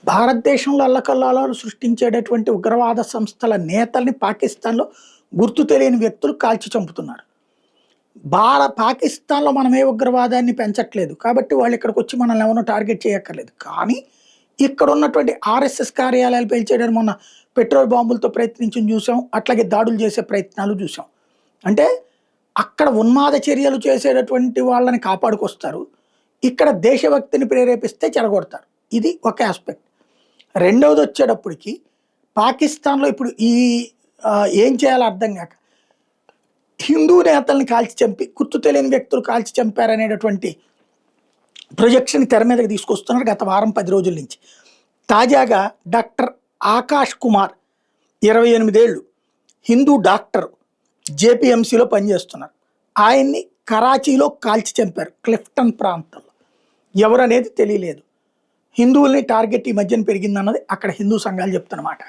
భారతదేశంలో అల్లకల్లోలాలు సృష్టించేటటువంటి ఉగ్రవాద సంస్థల నేతల్ని పాకిస్తాన్‌లో గుర్తు తెలియని వ్యక్తులు కాల్చి చంపుతున్నారు. పాకిస్తాన్‌లో మనం ఏ ఉగ్రవాదాన్ని పెంచట్లేదు. కాబట్టి వాళ్ళు ఇక్కడికొచ్చి మనల్ని ఎవరినో టార్గెట్ చేయక్కర్లేదు. కానీ ఇక్కడ ఉన్నటువంటి ఆర్ఎస్ఎస్ కార్యాలయాలు పేల్చేయడానికి మొన్న పెట్రోల్ బాంబులతో ప్రయత్నించింది చూసాం. అట్లాగే దాడులు చేసే ప్రయత్నాలు చూసాం. అంటే అక్కడ ఉన్మాద చర్యలు చేసేటటువంటి వాళ్ళని కాపాడుకొస్తారు. ఇక్కడ దేశభక్తిని ప్రేరేపిస్తే చెడగొడతారు. ఇది ఒక యాస్పెక్ట్. రెండవదొచ్చేటప్పటికి పాకిస్తాన్‌లో ఇప్పుడు ఏం చేయాలో అర్థం గాక హిందూ నేతల్ని కాల్చి చంపి, గుర్తు తెలియని వ్యక్తులు కాల్చి చంపారనేటటువంటి ప్రొజెక్షన్ తెర మీదకి తీసుకొస్తున్నారు గత వారం 10 రోజుల నుంచి. తాజాగా డాక్టర్ ఆకాష్ కుమార్ 28 ఏళ్ళు హిందూ డాక్టర్ జేపీఎంసీలో పనిచేస్తున్నారు. ఆయన్ని కరాచీలో కాల్చి చంపారు క్లిఫ్టన్ ప్రాంతంలో. ఎవరనేది తెలియలేదు. హిందువుల్ని టార్గెట్ ఈ మధ్యన పెరిగిందన్నది అక్కడ హిందూ సంఘాలు చెప్తున్నమాట.